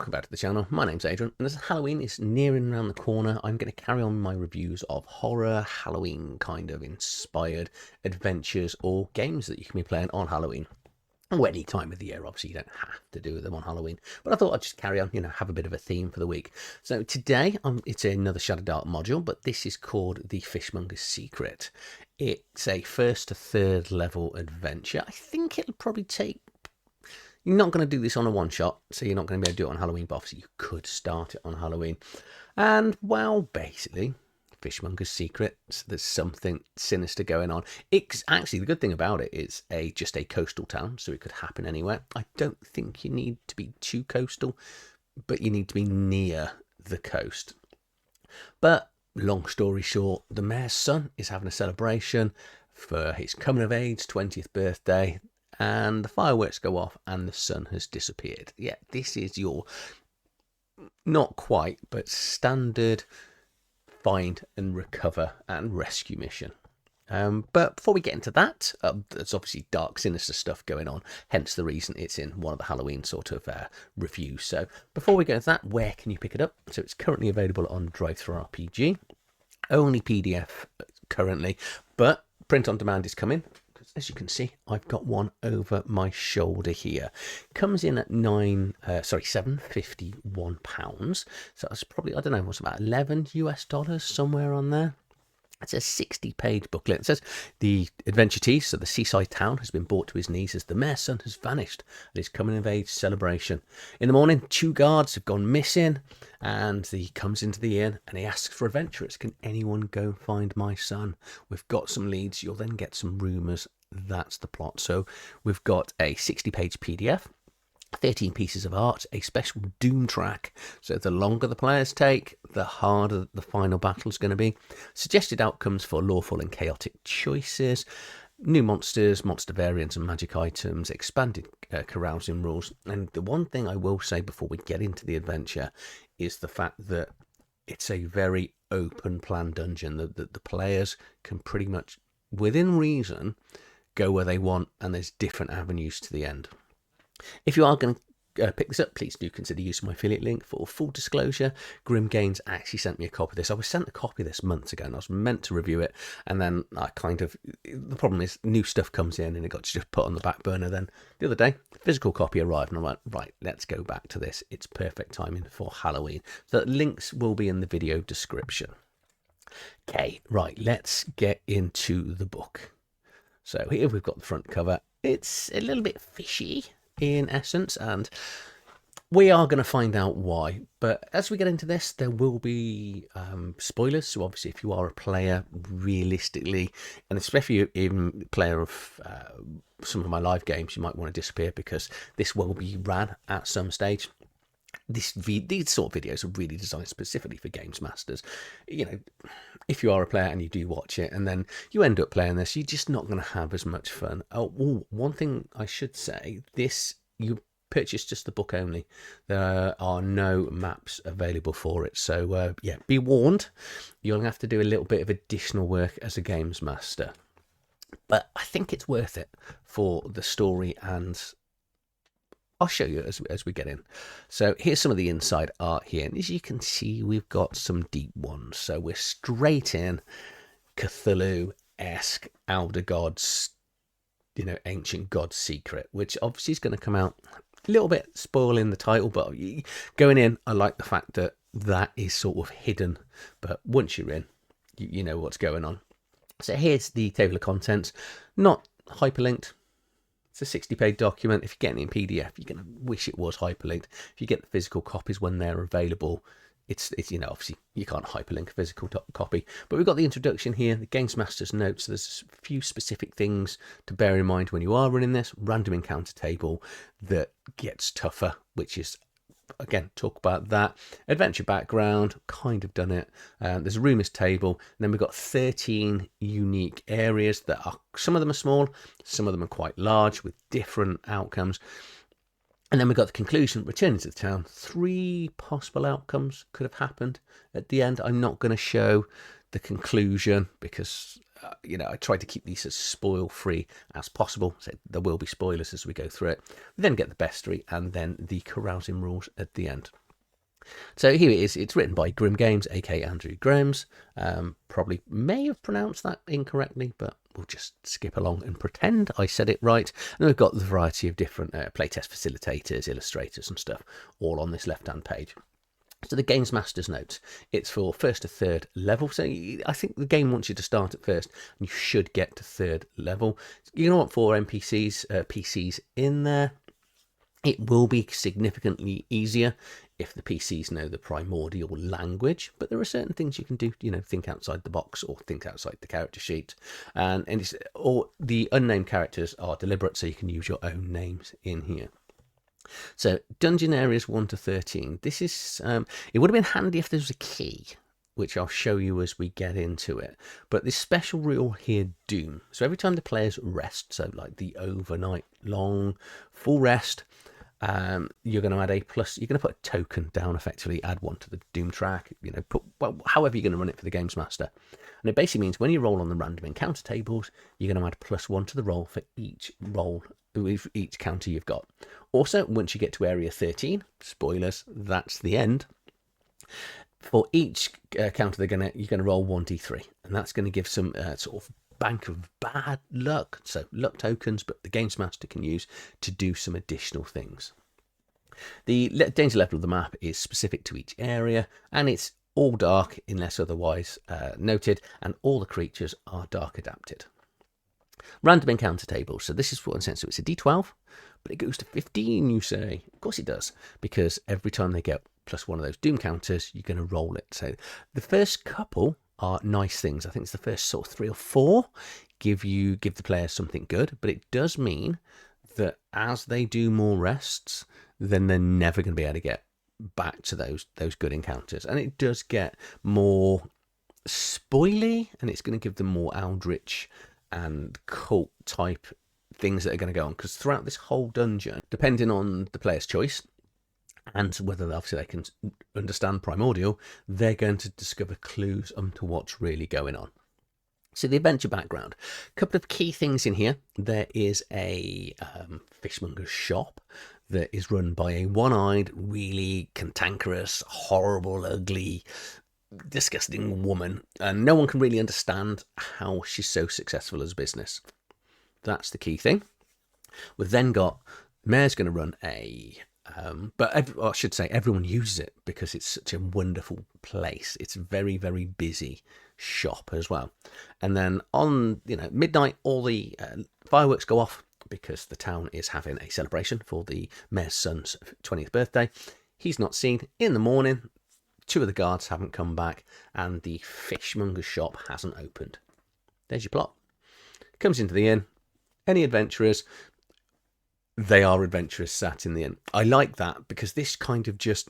welcome back to the channel. My name's Adrian, and as Halloween is nearing around the corner, I'm going to carry on my reviews of horror, Halloween kind of inspired adventures or games that you can be playing on Halloween. Or any time of the year, obviously you don't have to do them on Halloween, but I thought I'd just carry on, have a bit of a theme for the week. So today, it's another Shadowdark module, but this is called the Fishmonger's Secret. It's a first to third level adventure. I think it'll probably take... You're not going to do this on a one-shot, so you're not going to be able to do it on Halloween, but obviously you could start it on Halloween. And, well, basically, Fishmonger's Secret, so there's something sinister going on. It's actually, the good thing about it is just a coastal town, so it could happen anywhere. I don't think you need to be too coastal, but you need to be near the coast. But, long story short, the mayor's son is having a celebration for his coming of age, 20th birthday, and the fireworks go off and the sun has disappeared. Yeah, this is your, not quite, but standard find and recover and rescue mission. But before we get into that, there's obviously dark, sinister stuff going on, hence the reason it's in one of the Halloween sort of reviews. So before we go into that, where can you pick it up? So it's currently available on TTRPG, only PDF currently, but print on demand is coming. As you can see, I've got one over my shoulder here. Comes in at £7.51. So that's probably, I don't know, what's about $11 US, somewhere on there. It's a 60-page booklet. It says the adventure tease, so the seaside town, has been brought to his knees as the mayor's son has vanished at his coming-of-age celebration. In the morning, 2 guards have gone missing, and he comes into the inn and he asks for adventurers. Can anyone go find my son? We've got some leads. You'll then get some rumours. That's the plot. So we've got a 60-page PDF, 13 pieces of art, a special doom track, so the longer the players take, the harder the final battle is going to be. Suggested outcomes for lawful and chaotic choices, new monsters, monster variants and magic items, expanded carousing rules. And the one thing I will say before we get into the adventure is the fact that it's a very open plan dungeon, that the players can pretty much, within reason, go where they want, and there's different avenues to the end. If you are going to pick this up, please do consider using my affiliate link. For full disclosure, Grim Games actually sent me a copy of this. I was sent a copy of this months ago and I was meant to review it, and then the problem is new stuff comes in and it got just put on the back burner. Then the other day, physical copy arrived and I'm like, right, let's go back to this. It's perfect timing for Halloween. So links will be in the video description. Okay, right, let's get into the book. So here we've got the front cover. It's a little bit fishy in essence, and we are going to find out why. But as we get into this, there will be spoilers. So obviously, if you are a player, realistically, and especially even a player of some of my live games, you might want to disappear because this will be ran at some stage. These sort of videos are really designed specifically for games masters. If you are a player and you do watch it and then you end up playing this, you're just not going to have as much fun. Oh, one thing I should say, you purchase just the book only. There are no maps available for it. So yeah, be warned, you'll have to do a little bit of additional work as a games master. But I think it's worth it for the story, and I'll show you as we get in. So here's some of the inside art here. And as you can see, we've got some deep ones. So we're straight in Cthulhu-esque elder gods, ancient god secret, which obviously is going to come out a little bit spoiling the title. But going in, I like the fact that that is sort of hidden. But once you're in, you know what's going on. So here's the table of contents, not hyperlinked. It's a 60-page document. If you're getting it in PDF, you're going to wish it was hyperlinked. If you get the physical copies when they're available, it's obviously you can't hyperlink a physical copy. But we've got the introduction here, the Games Master's notes. There's a few specific things to bear in mind when you are running this. Random encounter table that gets tougher, which is, again, talk about that. Adventure background, kind of done it. There's a rumours table. And then we've got 13 unique areas that are, some of them are small, some of them are quite large with different outcomes. And then we've got the conclusion, returning to the town. 3 possible outcomes could have happened at the end. I'm not going to show the conclusion because you know, I tried to keep these as spoil free as possible. So there will be spoilers as we go through it. We then get the bestiary and then the carousing rules at the end. So here it is. It's written by Grim Games, aka Andrew Grimes. Probably may have pronounced that incorrectly, but we'll just skip along and pretend I said it right. And we've got the variety of different playtest facilitators, illustrators and stuff all on this left-hand page. So the Games Master's notes, it's for 1st to 3rd level. So I think the game wants you to start at 1st and you should get to 3rd level. You're going to want 4 NPCs, PCs in there. It will be significantly easier if the PCs know the primordial language, but there are certain things you can do, you know, think outside the box or think outside the character sheet. And it's, or the unnamed characters are deliberate, so you can use your own names in here. So dungeon areas 1 to 13. This is, it would have been handy if there was a key, which I'll show you as we get into it. But this special rule here, Doom. So every time the players rest, so like the overnight long full rest, you're going to add a plus. You're going to put a token down, effectively add one to the Doom track. You know, put, well, however you're going to run it for the Games Master. And it basically means when you roll on the random encounter tables, you're going to add +1 to the roll for each roll with each counter you've got. Also, once you get to area 13, spoilers, that's the end. For each counter, you're going to roll 1d3, and that's going to give some sort of bank of bad luck, so luck tokens, but the Games Master can use to do some additional things. The danger level of the map is specific to each area, and it's all dark unless otherwise noted, and all the creatures are dark adapted. Random encounter tables. So this is for one sense, so it's a d12, but it goes to 15, you say. Of course it does, because every time they get +1 of those Doom counters, you're going to roll it. So the first couple are nice things. I think it's the first sort of 3 or 4 give the players something good, but it does mean that as they do more rests, then they're never going to be able to get back to those good encounters, and it does get more spoily, and it's going to give them more Eldritch and cult type things that are going to go on, because throughout this whole dungeon, depending on the player's choice and whether obviously they can understand primordial, they're going to discover clues onto what's really going on. So the adventure background, a couple of key things in here. There is a fishmonger shop that is run by a one-eyed, really cantankerous, horrible, ugly, disgusting woman, and no one can really understand how she's so successful as a business. That's the key thing. We've then got Mayor's going to run a I should say everyone uses it because it's such a wonderful place. It's a very, very busy shop as well. And then on midnight, all the fireworks go off because the town is having a celebration for the mayor's son's 20th birthday. He's not seen. In the morning, 2 of the guards haven't come back, and the fishmonger shop hasn't opened. There's your plot. Comes into the inn. Any adventurers? They are adventurers sat in the inn. I like that because this kind of just,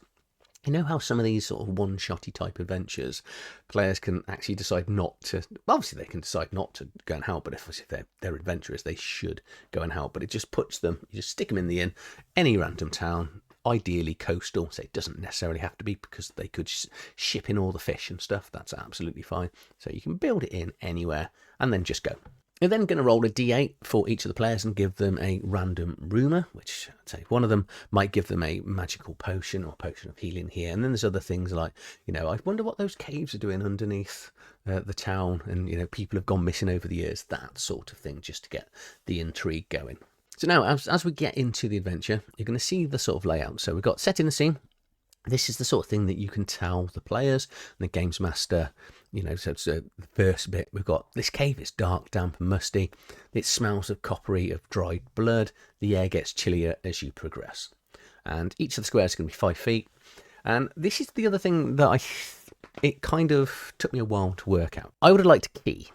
you know how some of these sort of one-shotty type adventures, players can actually decide not to, obviously they can decide not to go and help, but if they're adventurers, they should go and help. But it just puts them, you just stick them in the inn, any random town, ideally coastal, so it doesn't necessarily have to be, because they could ship in all the fish and stuff. That's absolutely fine. So you can build it in anywhere and then just go. You're then going to roll a d8 for each of the players and give them a random rumour, which I'd say one of them might give them a magical potion or potion of healing here. And then there's other things like, I wonder what those caves are doing underneath the town, and, people have gone missing over the years, that sort of thing, just to get the intrigue going. So now, as we get into the adventure, you're going to see the sort of layout. So we've got setting the scene. This is the sort of thing that you can tell the players and the Games Master, so the first bit, we've got this cave is dark, damp and musty. It smells of coppery, of dried blood. The air gets chillier as you progress. And each of the squares is going to be 5 feet. And this is the other thing that it kind of took me a while to work out. I would have liked a key,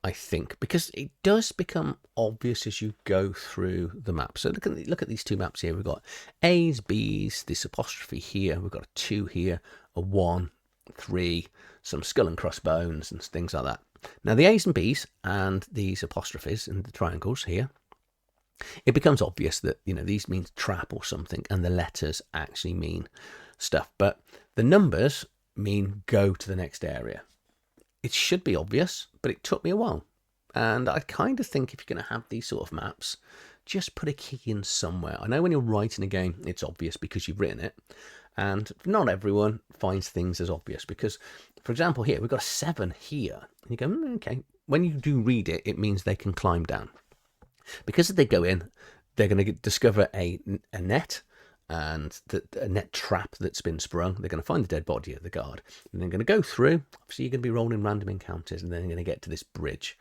I think, because it does become obvious as you go through the map. So look at these 2 maps here. We've got A's, B's, this apostrophe here. We've got a 2 here, a 1, 3, some skull and crossbones and things like that. Now the A's and B's and these apostrophes and the triangles here, it becomes obvious that, these mean trap or something, and the letters actually mean stuff. But the numbers mean go to the next area. It should be obvious, but it took me a while. And I kind of think if you're going to have these sort of maps, just put a key in somewhere. I know when you're writing a game, it's obvious because you've written it. And not everyone finds things as obvious because, for example, here, we've got a 7 here. And you go, okay. When you do read it, it means they can climb down. Because if they go in, they're going to discover a net and a net trap that's been sprung. They're going to find the dead body of the guard. And they're going to go through. Obviously, you're going to be rolling random encounters, and then they're going to get to this bridge.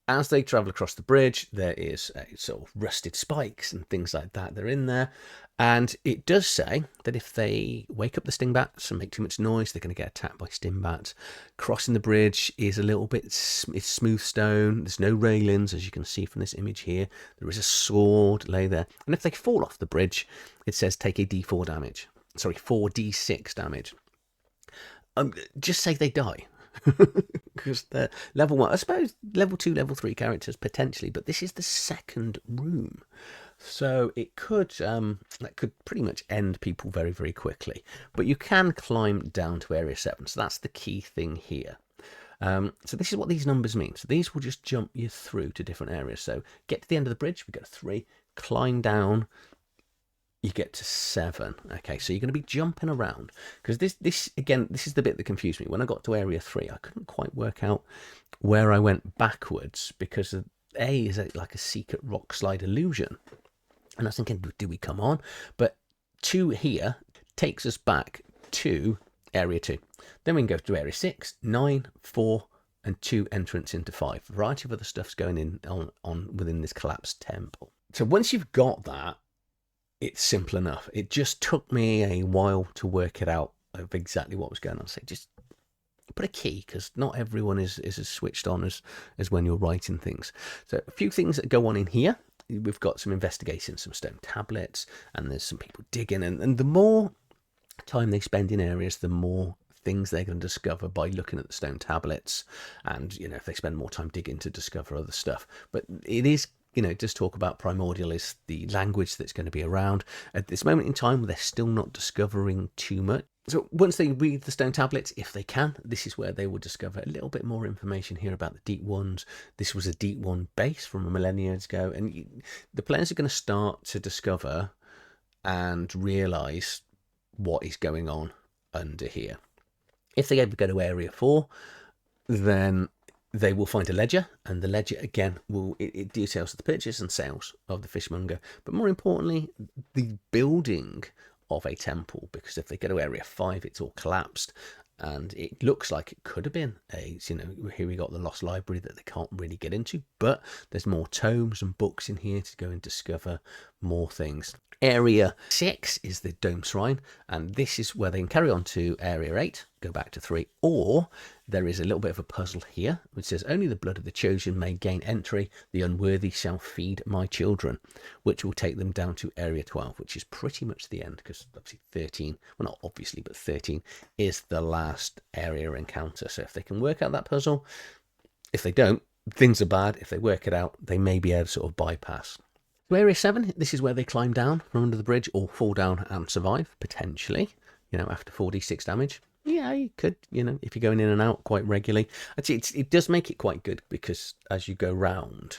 As they travel across the bridge, there is sort of rusted spikes and things like that. They're in there. And it does say that if they wake up the stingbats and make too much noise, they're going to get attacked by stingbats. Crossing the bridge is a little bit, it's smooth stone. There's no railings, as you can see from this image here. There is a sword lay there. And if they fall off the bridge, it says take a D4 damage. Sorry, 4d6 damage. Just say they die. Because they're level 1, I suppose level 2, level 3 characters potentially, but this is the second room, so it could that could pretty much end people very, very quickly. But you can climb down to area 7, so that's the key thing here. So this is what these numbers mean. So these will just jump you through to different areas. So get to the end of the bridge, we go to 3, climb down, you get to 7. Okay, so you're going to be jumping around because this again, this is the bit that confused me. When I got to area 3, I couldn't quite work out where I went backwards because A is like a secret rock slide illusion, and I was thinking, do we come on? But 2 here takes us back to area 2. Then we can go to area 6, 9, 4, and 2 entrance into 5. A variety of other stuff's going in on within this collapsed temple. So once you've got that, it's simple enough. It just took me a while to work it out of exactly what was going on. So just put a key, because not everyone is as switched on as when you're writing things. So a few things that go on in here. We've got some investigation, some stone tablets, and there's some people digging. And the more time they spend in areas, the more things they're going to discover by looking at the stone tablets. And, you know, if they spend more time digging to discover other stuff. But it is, you know, just talk about primordial is the language that's going to be around. At this moment in time, they're still not discovering too much. So once they read the stone tablets, if they can, this is where they will discover a little bit more information here about the Deep Ones. This was a Deep One base from a millennia ago. And the players are going to start to discover and realise what is going on under here. If they ever go to Area 4, then they will find a ledger, and the ledger again it details the purchase and sales of the Fishmonger, but more importantly the building of a temple, because if they go to area 5 it's all collapsed and it looks like it could have been here we got the lost library that they can't really get into, but there's more tomes and books in here to go and discover more things. Area 6 is the Dome Shrine, and this is where they can carry on to Area 8, go back to 3, or there is a little bit of a puzzle here, which says, only the blood of the chosen may gain entry, the unworthy shall feed my children, which will take them down to Area 12, which is pretty much the end, because obviously 13, well not obviously, but 13 is the last area encounter. So if they can work out that puzzle, if they don't, things are bad. If they work it out, they may be able to sort of bypass. So Area 7, this is where they climb down from under the bridge or fall down and survive, potentially, after 4d6 damage. Yeah, you could, if you're going in and out quite regularly. Actually, it does make it quite good, because as you go round,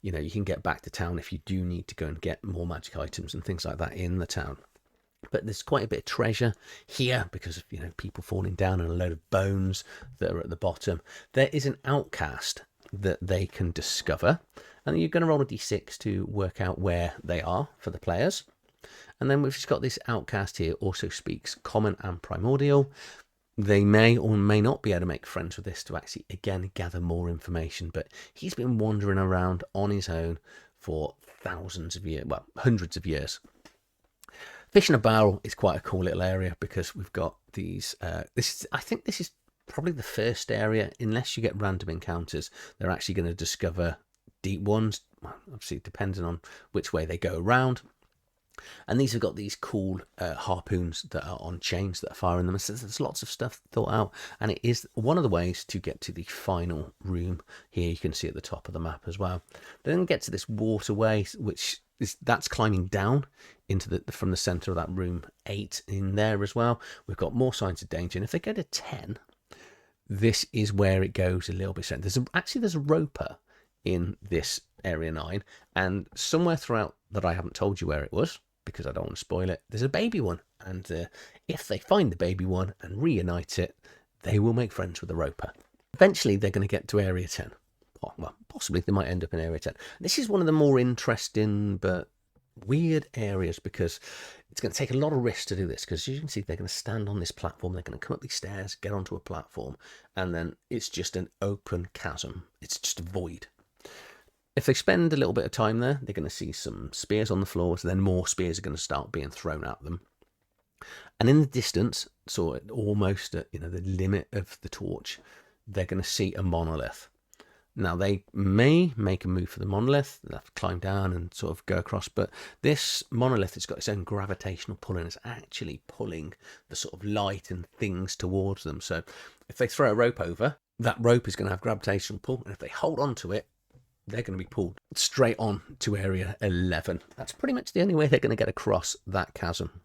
you can get back to town if you do need to go and get more magic items and things like that in the town. But there's quite a bit of treasure here because of, people falling down and a load of bones that are at the bottom. There is an outcast that they can discover, and you're going to roll a d6 to work out where they are for the players. And then we've just got this outcast here, also speaks common and primordial. They may or may not be able to make friends with this to actually, again, gather more information. But he's been wandering around on his own for thousands of years, well, hundreds of years. Fish in a barrel is quite a cool little area, because we've got these, I think this is probably the first area, unless you get random encounters, they're actually going to discover deep ones. Well, obviously, depending on which way they go around. And these have got these cool harpoons that are on chains that are firing them. So there's lots of stuff thought out, and it is one of the ways to get to the final room here. You can see at the top of the map as well. Then get to this waterway, that's climbing down into from the center of that room 8 in there as well. We've got more signs of danger, and if they go to 10, this is where it goes a little bit strange. There's a roper in this Area 9, and somewhere throughout that I haven't told you where it was, because I don't want to spoil it, there's a baby one. And if they find the baby one and reunite it, they will make friends with the roper. Eventually, they're going to get to Area 10. Well, possibly they might end up in Area 10. This is one of the more interesting but weird areas, because it's going to take a lot of risk to do this, because you can see they're going to stand on this platform, they're going to come up these stairs, get onto a platform, and then it's just an open chasm. It's just a void. If they spend a little bit of time there, they're going to see some spears on the floors, then more spears are going to start being thrown at them. And in the distance, so almost at the limit of the torch, they're going to see a monolith. Now, they may make a move for the monolith. They'll have to climb down and sort of go across. But this monolith has got its own gravitational pull, and it's actually pulling the sort of light and things towards them. So if they throw a rope over, that rope is going to have gravitational pull. And if they hold on to it, they're going to be pulled straight on to Area 11. That's pretty much the only way they're going to get across that chasm.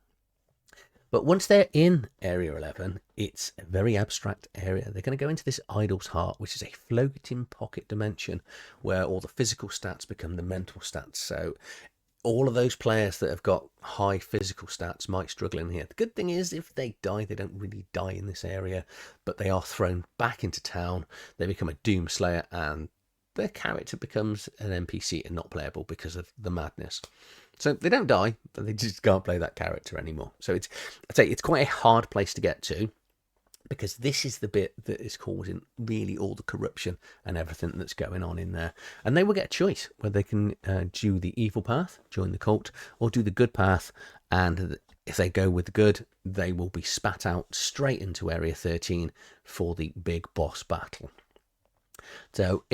But once they're in Area 11, it's a very abstract area. They're going to go into this Idol's Heart, which is a floating pocket dimension where all the physical stats become the mental stats. So all of those players that have got high physical stats might struggle in here. The good thing is, if they die, they don't really die in this area, but they are thrown back into town. They become a Doomslayer, and their character becomes an NPC and not playable because of the madness. So they don't die, but they just can't play that character anymore. So I'd say it's quite a hard place to get to, because this is the bit that is causing really all the corruption and everything that's going on in there. And they will get a choice whether they can do the evil path, join the cult, or do the good path. And if they go with the good, they will be spat out straight into Area 13 for the big boss battle. So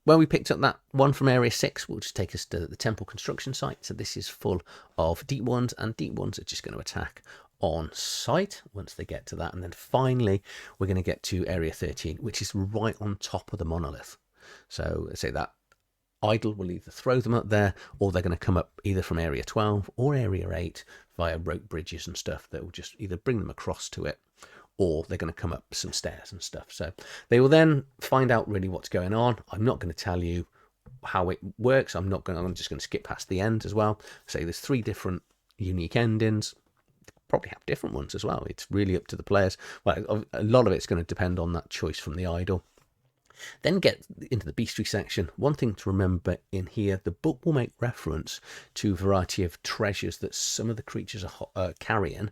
when we picked up that one from Area 6, will just take us to the temple construction site. So this is full of deep ones, and deep ones are just going to attack on sight once they get to that. And then finally, we're going to get to Area 13, which is right on top of the monolith. So let's say that idol will either throw them up there, or they're going to come up either from Area 12 or Area 8 via rope bridges and stuff that will just either bring them across to it, or they're going to come up some stairs and stuff. So they will then find out really what's going on. I'm not going to tell you how it works. I'm just going to skip past the end as well. So there's 3 different unique endings. Probably have different ones as well. It's really up to the players. Well, a lot of it's going to depend on that choice from the idol. Then get into the bestiary section. One thing to remember in here, the book will make reference to a variety of treasures that some of the creatures are carrying,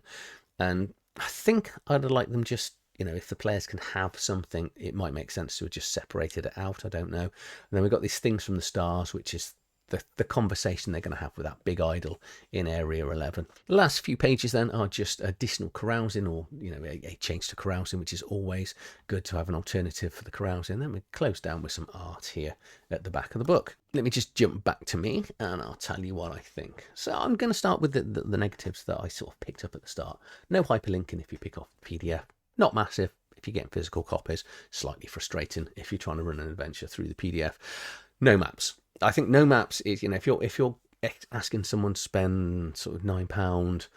and I think I'd like them just, if the players can have something, it might make sense to have just separated it out. I don't know. And then we've got these things from the stars, which is the conversation they're going to have with that big idol in Area 11. The last few pages then are just additional carousing, or a change to carousing, which is always good to have an alternative for the carousing. Then we close down with some art here at the back of the book. Let me just jump back to me, and I'll tell you what I think. So I'm going to start with the negatives that I sort of picked up at the start. No hyperlinking if you pick off the PDF. Not massive if you're getting physical copies. Slightly frustrating if you're trying to run an adventure through the PDF. No maps. I think no maps is, if you're asking someone to spend sort of £9,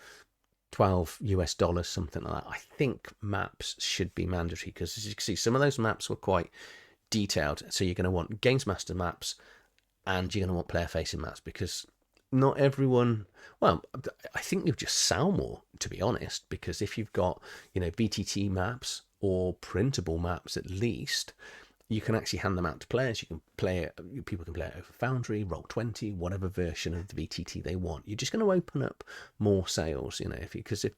$12 something like that, I think maps should be mandatory, because as you can see, some of those maps were quite detailed. So you're going to want Games Master maps, and you're going to want player facing maps, because not everyone, well, I think you'll just sell more, to be honest, because if you've got, BTT maps or printable maps at least, you can actually hand them out to players. You can play it, people can play it over Foundry, Roll20, whatever version of the VTT they want. You're just going to open up more sales, because if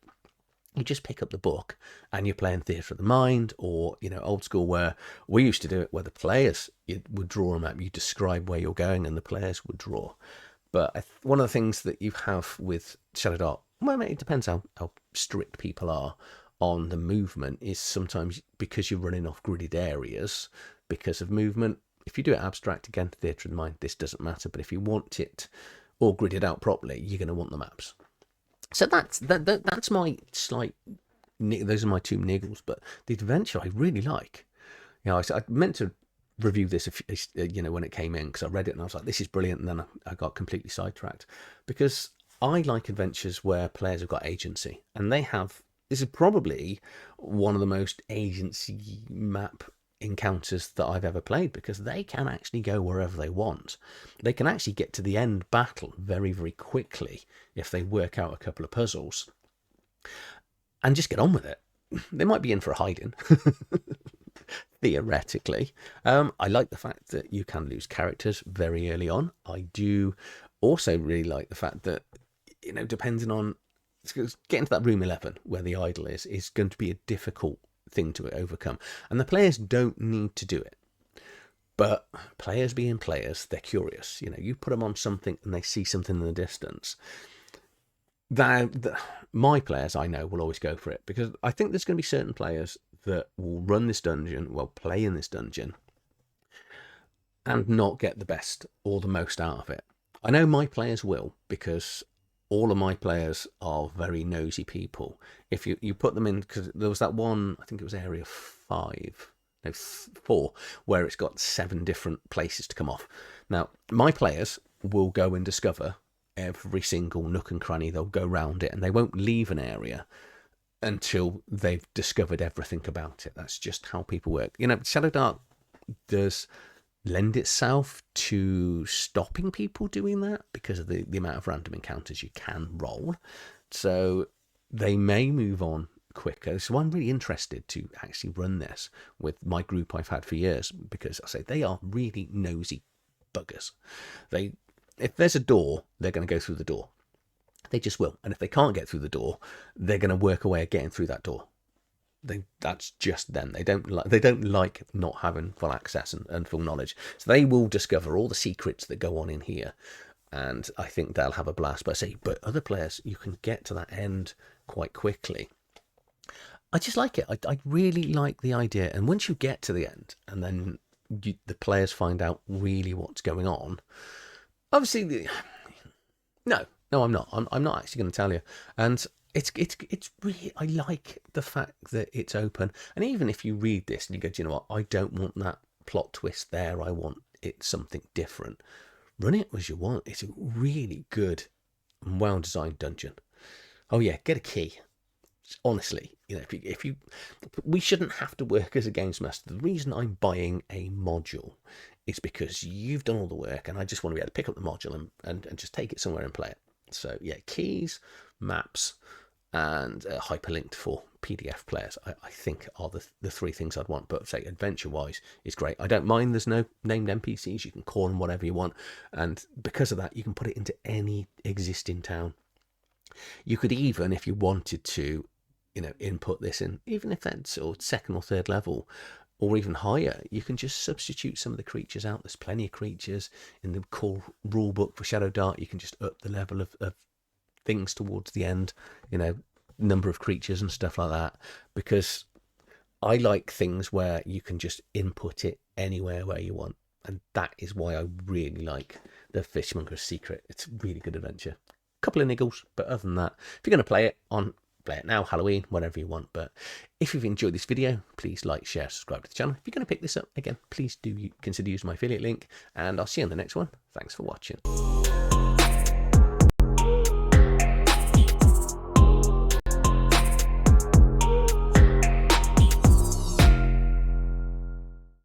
you just pick up the book and you're playing Theatre of the Mind, or, old school, where we used to do it, where the players would draw a map, you describe where you're going and the players would draw. But one of the things that you have with Shadowdark, well, it depends how strict people are on the movement, is sometimes because you're running off gridded areas because of movement. If you do it abstract, again, Theatre of the Mind, this doesn't matter. But if you want it all gridded out properly, you're going to want the maps. So that's my slight, those are my 2 niggles. But the adventure I really like. I meant to review this, when it came in, because I read it and I was like, this is brilliant. And then I got completely sidetracked, because I like adventures where players have got agency, and they have this is probably one of the most agency map encounters that I've ever played, because they can actually go wherever they want. They can actually get to the end battle very, very quickly if they work out a couple of puzzles and just get on with it. They might be in for a hiding, theoretically. I like the fact that you can lose characters very early on. I do also really like the fact that, you know, depending on getting to that room 11 where the idol is going to be a difficult thing to overcome, and the players don't need to do it. But players being players, they're curious. You know, you put them on something and they see something in the distance. My players, I know, will always go for it, because I think there's going to be certain players that will run this dungeon, will play in this dungeon, and not get the best or the most out of it. I know my players will, because all of my players are very nosy people. If you put them in, because there was that one, I think it was area 4, where it's got 7 different places to come off. Now, my players will go and discover every single nook and cranny. They'll go round it, and they won't leave an area until they've discovered everything about it. That's just how people work. You know, Shadowdark does lend itself to stopping people doing that because of the amount of random encounters you can roll. So they may move on quicker. So I'm really interested to actually run this with my group I've had for years, because I say they are really nosy buggers. If there's a door, they're going to go through the door. They just will. And if they can't get through the door, they're going to work a way of getting through that door. That's just them. They don't like not having full access and full knowledge. So they will discover all the secrets that go on in here, and I think they'll have a blast. But other players, you can get to that end quite quickly. I just like it. I really like the idea. And once you get to the end, and then the players find out really what's going on. Obviously, no, I'm not. I'm not actually going to tell you. And it's really, I like the fact that it's open. And even if you read this and you go, do you know what, I don't want that plot twist there, I want it something different, run it as you want. It's a really good and well designed dungeon. Oh yeah, get a key. Honestly, you know, if you we shouldn't have to work as a games master. The reason I'm buying a module is because you've done all the work, and I just want to be able to pick up the module and just take it somewhere and play it. So yeah, keys, maps, and hyperlinked for PDF players, I think are the 3 things I'd want. But say adventure-wise, it's great. I don't mind there's no named NPCs. You can call them whatever you want, and because of that, you can put it into any existing town. You could even, if you wanted to, you know, input this in, even if that's sort of 2nd or 3rd level, or even higher, you can just substitute some of the creatures out. There's plenty of creatures in the core rule book for Shadowdark. You can just up the level of things towards the end, you know, number of creatures and stuff like that, because I like things where you can just input it anywhere where you want. And that is why I really like the Fishmonger's Secret. It's a really good adventure. A couple of niggles, but other than that, if you're going to play it now, Halloween, whatever you want. But if you've enjoyed this video, please like, share, subscribe to the channel. If you're going to pick this up again, please do consider using my affiliate link, and I'll see you on the next one. Thanks for watching.